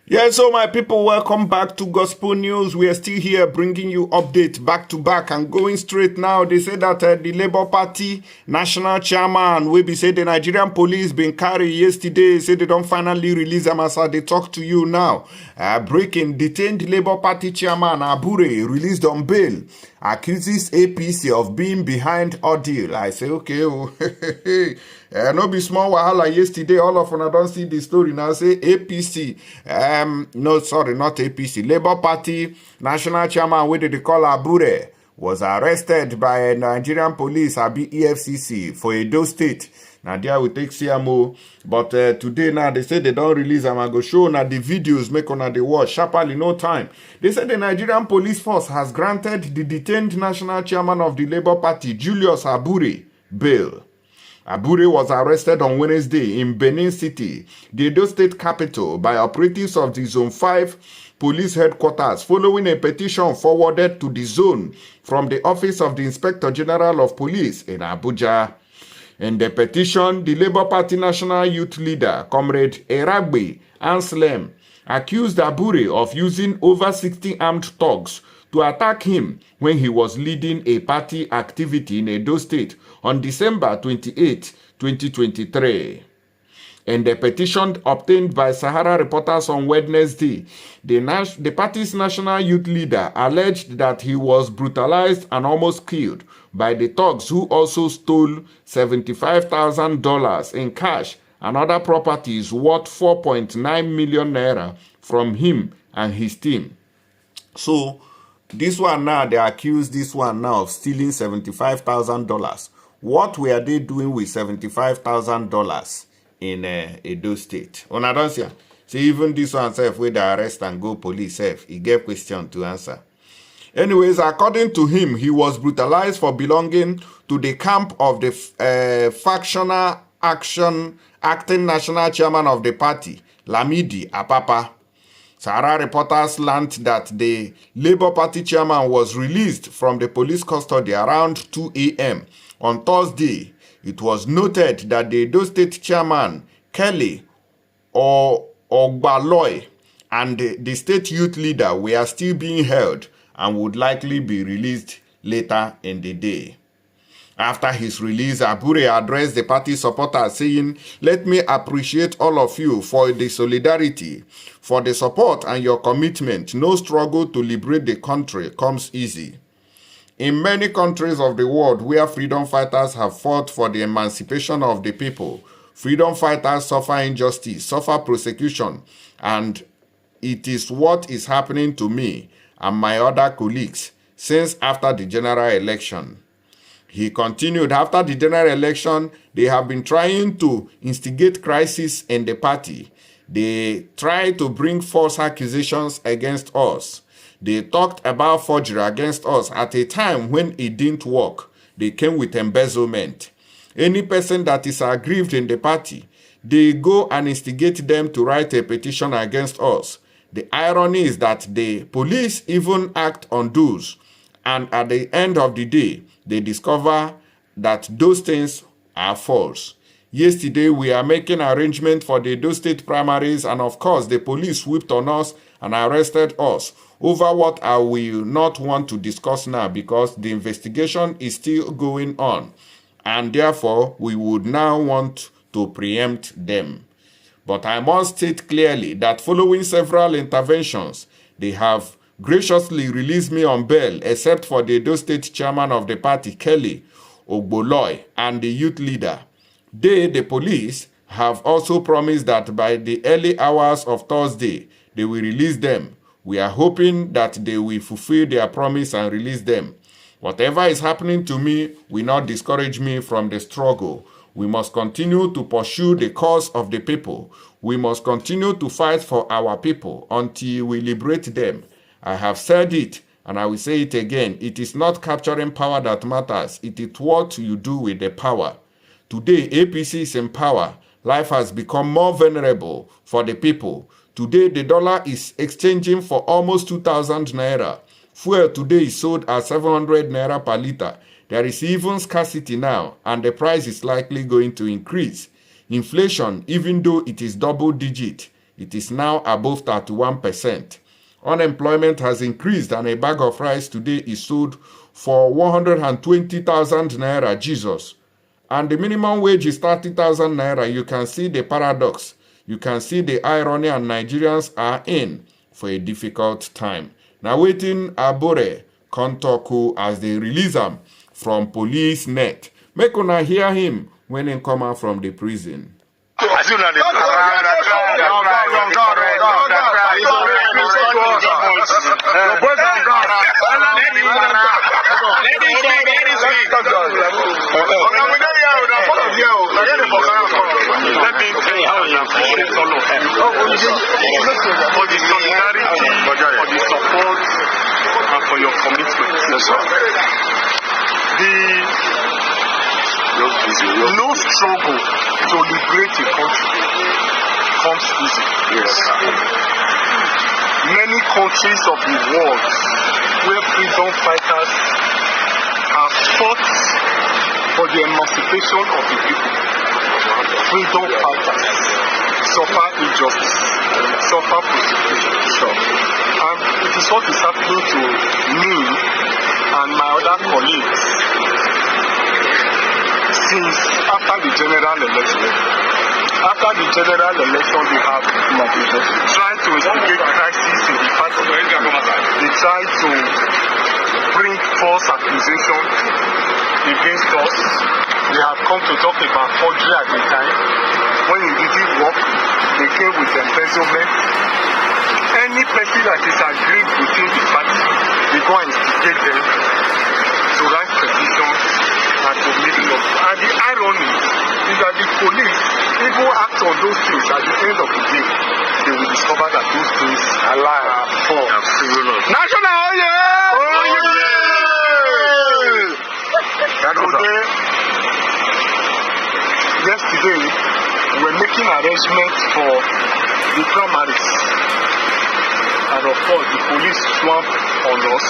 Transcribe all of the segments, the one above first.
Yeah, so my people, welcome back to Gospel News. We are still here bringing you updates back to back and going straight now. They say that the Labour Party national chairman will be said the Nigerian police been carried yesterday. Say they don't finally release them as they talk to you now. Breaking detained Labour Party chairman Abure released on bail. Accuses APC of being behind ordeal. I say, okay, oh, no be small wahala yesterday. All of them don't see the story now. Say APC, no, sorry, not APC. Labour Party national chairman, what did they call Abure, was arrested by Nigerian police, Abi EFCC, for Edo State. Now there we take CMO, but today now they say they don't release them. I go show now the videos, make on the watch sharply no time. They said the Nigerian police force has granted the detained national chairman of the Labour Party, Julius Abure, bail. Abure was arrested on Wednesday in Benin City, the Edo State capital, by operatives of the Zone 5 police headquarters following a petition forwarded to the zone from the Office of the Inspector General of Police in Abuja. In the petition, the Labour Party national youth leader, Comrade Eragbe Anslem, accused Abure of using over 60 armed thugs to attack him when he was leading a party activity in Edo State on December 28, 2023. In the petition obtained by Sahara Reporters on Wednesday, the party's national youth leader alleged that he was brutalized and almost killed by the thugs who also stole $75,000 in cash and other properties worth 4.9 million naira from him and his team. So, this one now, they accuse this one now of stealing $75,000. What were they doing with $75,000 in Edo State? Una don't see. See, even this one self, where they arrest and go police self, he gave question to answer. Anyways, according to him, he was brutalized for belonging to the camp of the factional acting national chairman of the party, Lamidi Apapa. Sahara Reporters learned that the Labour Party chairman was released from the police custody around 2 a.m. on Thursday. It was noted that the Edo State chairman, Kelly Ogbaloy, and the state youth leader were still being held and would likely be released later in the day. After his release, Abure addressed the party supporters saying, "Let me appreciate all of you for the solidarity, for the support and your commitment. No struggle to liberate the country comes easy. In many countries of the world where freedom fighters have fought for the emancipation of the people, freedom fighters suffer injustice, suffer persecution, and it is what is happening to me and my other colleagues since after the general election." He continued, after the general election, they have been trying to instigate crisis in the party. They tried to bring false accusations against us. They talked about forgery against us at a time when it didn't work. They came with embezzlement. Any person that is aggrieved in the party, they go and instigate them to write a petition against us. The irony is that the police even act on those, and at the end of the day, they discover that those things are false. Yesterday, we are making arrangements for the Edo State primaries, and of course, the police whipped on us and arrested us over what I will not want to discuss now because the investigation is still going on, and therefore, we would now want to preempt them. But I must state clearly that following several interventions, they have graciously released me on bail, except for the Edo State chairman of the party, Kelly Ogbaloy, and the youth leader. They, the police, have also promised that by the early hours of Thursday, they will release them. We are hoping that they will fulfill their promise and release them. Whatever is happening to me will not discourage me from the struggle. We must continue to pursue the cause of the people. We must continue to fight for our people until we liberate them. I have said it, and I will say it again. It is not capturing power that matters. It is what you do with the power. Today, APC is in power. Life has become more vulnerable for the people. Today, the dollar is exchanging for almost 2,000 naira. Fuel today is sold at 700 naira per liter. There is even scarcity now, and the price is likely going to increase. Inflation, even though it is double digit, It is now above 31%. Unemployment has increased and a bag of rice today is sold for 120,000 naira, Jesus. And the minimum wage is 30,000 naira. You can see the paradox. You can see the irony, and Nigerians are in for a difficult time. Now waiting Abure Kontoku as they release him from police net. Make una hear him when he come out from the prison. For your commitment. Yes, sir. No struggle to liberate a country comes easy. Yes. Many countries of the world where freedom fighters have fought for the emancipation of the people. Freedom fighters suffer injustice, suffer persecution. And it is what is happening to me and my other colleagues since after the general election. After the general election, they have tried to instigate crisis in the party. They tried to bring false accusations against us. They have come to talk about forgery at the time. When it didn't work, they came with embezzlement. Any person that is agreed within the party, they go and instigate them to write petitions and to make law. And the irony is that the police even act on those things. At the end of the day, they will discover that those things are false. National yesterday, we were making arrangements for the primaries. And of course, the police swamped on us,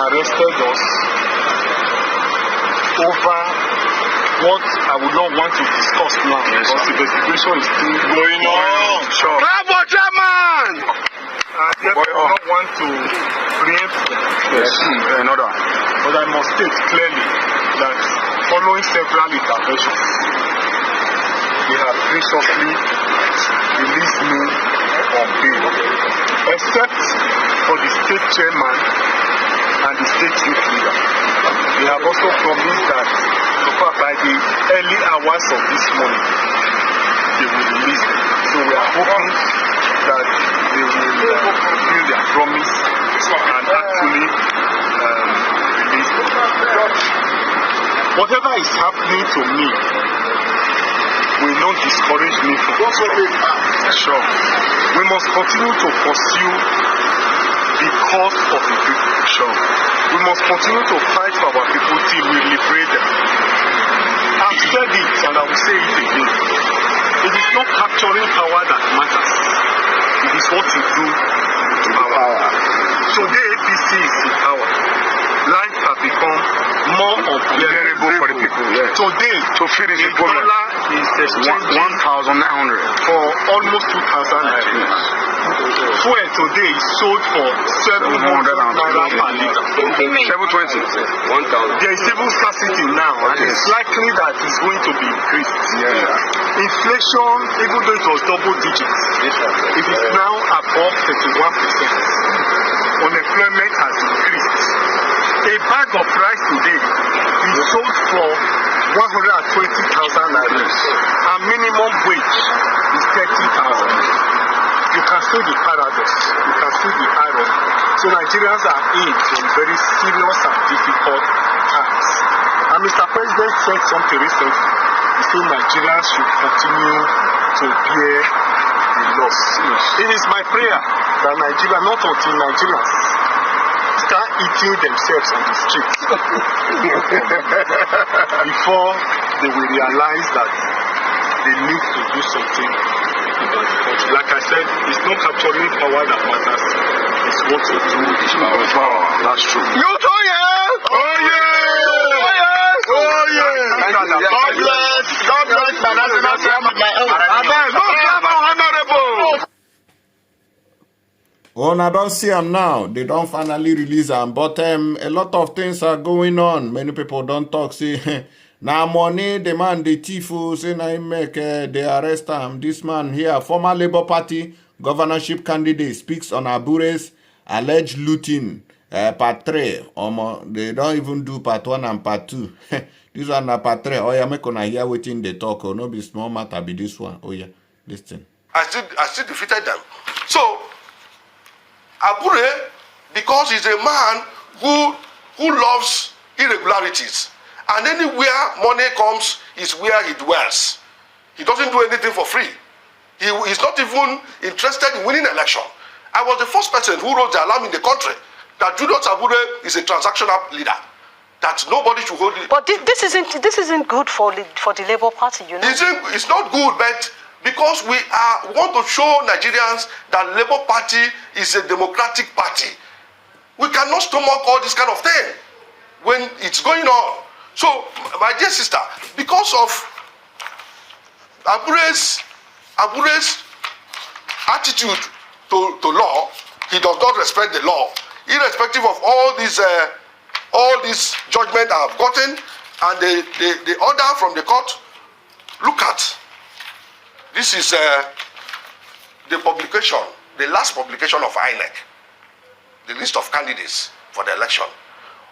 arrested us over what I would not want to discuss now, because the investigation is still going on. Sure. Bravo, Chairman! I definitely don't want to preempt another. But I must state clearly that following several interventions, they have graciously released me on bail, except for the state chairman and the state youth leader. They have also promised that by the early hours of this morning, they will release them. So we are hoping that they will fulfill their promise and actually release them. Whatever is happening to me will not discourage me from sure. We must continue to pursue the cause of the people. Sure. We must continue to fight for our people till we liberate them. I've said it and I will say it again. It is not capturing power that matters. It is what you do to power. Today APC is in power. Life has become more unbearable for the people. Yes. Today, to finish the dollar is exchanging 1,900 for almost 2,000 naira. Fuel today is sold for 700 naira per liter. 720. 1,000. There is even scarcity now, and it's likely that it's going to be increased. Yeah. Inflation, even though it was double digits, it is now above 31%. Unemployment has increased. A bag of rice today is sold for 120,000 naira, and minimum wage is 30,000. You can see the paradox, you can see the irony. So Nigerians are in some very serious and difficult times. And Mr. President said something recently. He said Nigerians should continue to bear the loss. Yes. It is my prayer that Nigeria, not until Nigerians start eating themselves on the streets before they will realize that they need to do something about the country. Like I said, it's not capturing power that matters, it's what you do with power. That's true. You do, yeah? Oh, yeah! Oh, yeah! Oh, yeah! God bless! God bless! My national chairman, my own. Honorable! Oh, I don't see them now. They don't finally release them. But a lot of things are going on. Many people don't talk. Say, now money, the man, the thief, say, now he make, they arrest him. This man here, former Labour Party governorship candidate, speaks on Abure's alleged looting. Part 3. They don't even do part 1 and part 2. This one na part 3. Oh, yeah, make una hear wetin they talk. Oh, no be small matter be this one. Oh, yeah, listen. I still defeated them. So, Abure, because he's a man who loves irregularities, and anywhere money comes is where he dwells. He doesn't do anything for free. He's not even interested in winning election. I was the first person who wrote the alarm in the country that Julius Abure is a transactional leader, that nobody should hold it. But this isn't good for the Labour Party, you know. It's not good, but because we want to show Nigerians that Labour Party is a democratic party, we cannot stomach all this kind of thing when it's going on. So, my dear sister, because of Abure's attitude to law, he does not respect the law, irrespective of all these judgment I have gotten and the order from the court. Look at this is the publication, the last publication of INEC, the list of candidates for the election.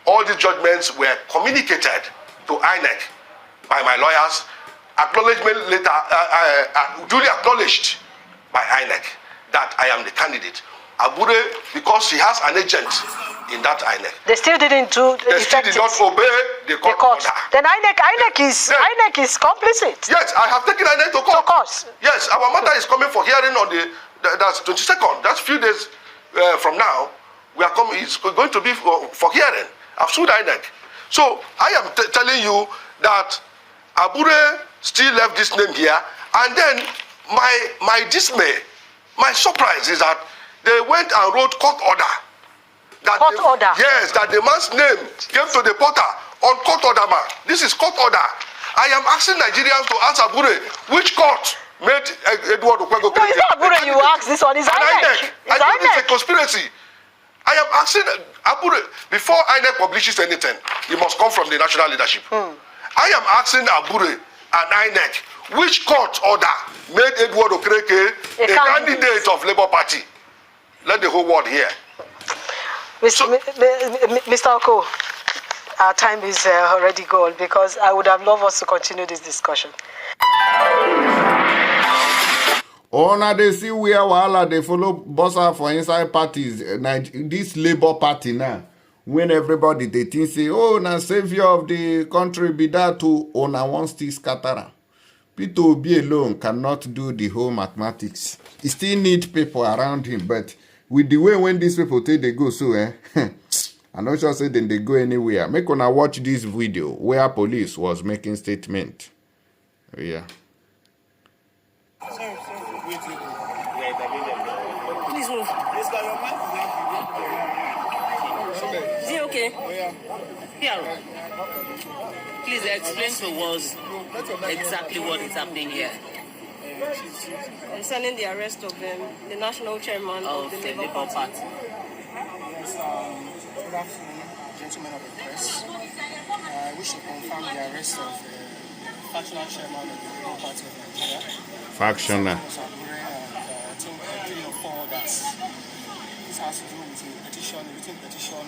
All these judgments were communicated to INEC by my lawyers, acknowledgement later, duly acknowledged by INEC that I am the candidate. Abure, because he has an agent in that INEC. They still didn't do They still did not obey the court order. Then INEC is complicit. Yes, I have taken INEC to court. Of course. Yes, our matter is coming for hearing on that's 22nd. That's few days from now. We are coming. It's going to be for hearing. I've sued INEC. So I am telling you that Abure still left this name here, and then my dismay, my surprise is that they went and wrote court order. Order? Yes, that the man's name came to the portal on court order, man. This is court order. I am asking Nigerians to ask Abure which court made Edward Okwego. No, it's not Abure you ask this one, it's INEC. I know it's a conspiracy. I am asking Abure, before INEC publishes anything, it must come from the national leadership. I am asking Abure and INEC which court order made Edward Okereke a candidate of Labour Party. Let the whole world hear. Mr. Oko, our time is already gone, because I would have loved us to continue this discussion. Oh, now they see where wahala they follow bossa for inside parties. This Labour Party now, when everybody they think say, oh, now savior of the country be that to ona one still scatter. Peterobi alone cannot do the whole mathematics. He still need people around him, but with the way when these people take they go, so I'm not sure say then they go anywhere. Make una watch this video where police was making statement. Yeah. Sorry. Please move. Is it okay? Here. Please explain to us exactly what is happening here. Concerning the arrest of the national chairman of the Labour Party. Yes, good afternoon, gentlemen of the press. I wish to confirm the arrest of the factional chairman of the Labour Party of Nigeria. Factional. I think 3 or 4 others. This has to do with a written petition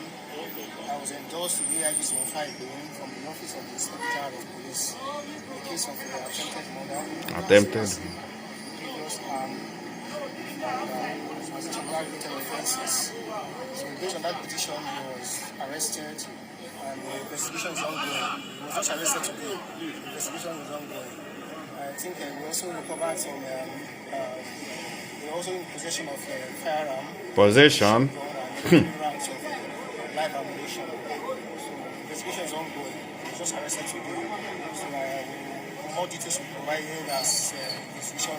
that was endorsed to the AIG's from the Office of the Inspector General of Police in the case of the attempted murder. Previous offenses. So based on that petition, he was arrested and the investigation is ongoing. He was not arrested today. The investigation is ongoing. I think we also recovered some. We also in possession of firearm. Possession. Rounds of live ammunition. So the investigation is ongoing. He was just arrested today. So more details will be provided as the investigation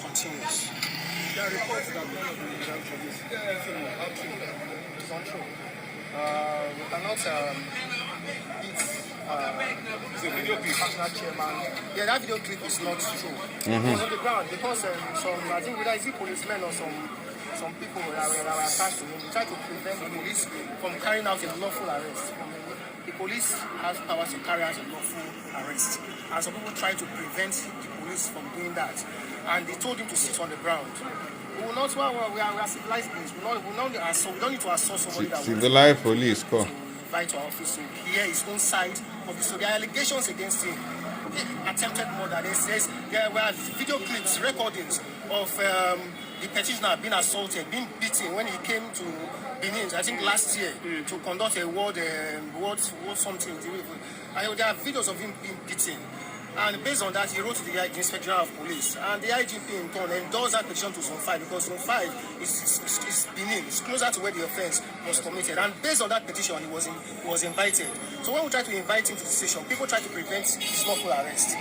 continues. There are reports that one of the results of this film will have to is untrue. We cannot beat the video clip, national chairman. Yeah, that video clip is not true. It was on the ground because I think whether it's policemen or some some people that were attached to him, they tried to prevent the police from carrying out a lawful arrest. The police has powers to carry out a lawful arrest. And some people tried to prevent the police from doing that. And they told him to sit on the ground. We will not, we are civilized beings. We don't need to assault somebody that civilized police, come. Invite our office to hear his own side of the story. There are allegations against him. Attempted murder. There were video clips, recordings of the petitioner being assaulted, being beaten when he came to Benin, I think last year, to conduct a word something. There are videos of him being beaten. And based on that, he wrote to the Inspector General of Police. And the IGP in turn endorsed that petition to Zone 5 because Zone 5 is Benin. It's closer to where the offense was committed. And based on that petition, he was invited. So when we try to invite him to the station, people try to prevent his lawful arrest.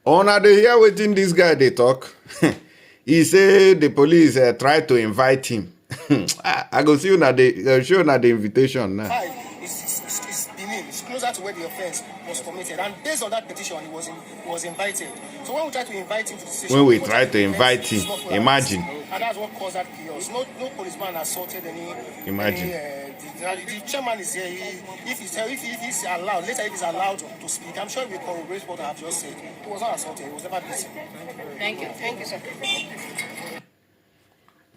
Now they hear waiting this guy they talk. He said the police tried to invite him. I go see you now. They show now the invitation now. 5 is Benin. It's closer to where the offense was committed. And based on that petition, he was invited. So when we try to invite him to the station, when we try to invite him, imagine. And that's what caused that chaos. No policeman assaulted any. Imagine. The chairman is here. If he's allowed, later if he's allowed to speak, I'm sure he will corroborate what I have just said. He was not assaulted. He was never beaten. Thank you. Thank you, sir.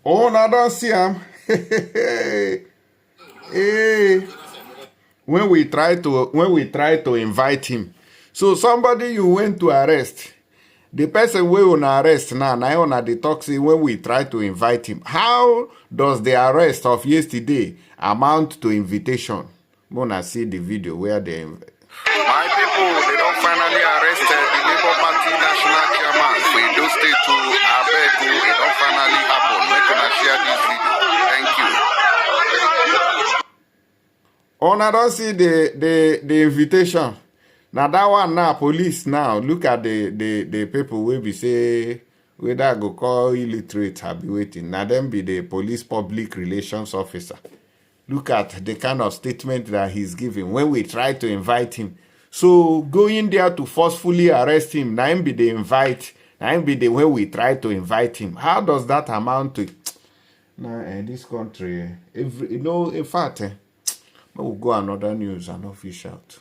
Oh, now don't see him. Hey. When we try to invite him, so somebody you went to arrest, the person we on arrest now on the talk say when we try to invite him, how does the arrest of yesterday amount to invitation? Wanna see the video where they. My people, they don't finally arrest the Labour Party national chairman for Edo State to Abure. It don't finally happen. Make sure share this video. Thank you. Oh, now don't see the invitation. Now that one now, police now, look at the people will be say, whether go call illiterate have be waiting. Now them be the police public relations officer. Look at the kind of statement that he's giving when we try to invite him. So going there to forcefully arrest him, now him be the invite, now him be the way we try to invite him. How does that amount to? Now in this country, in fact, we'll go another news and not fish out.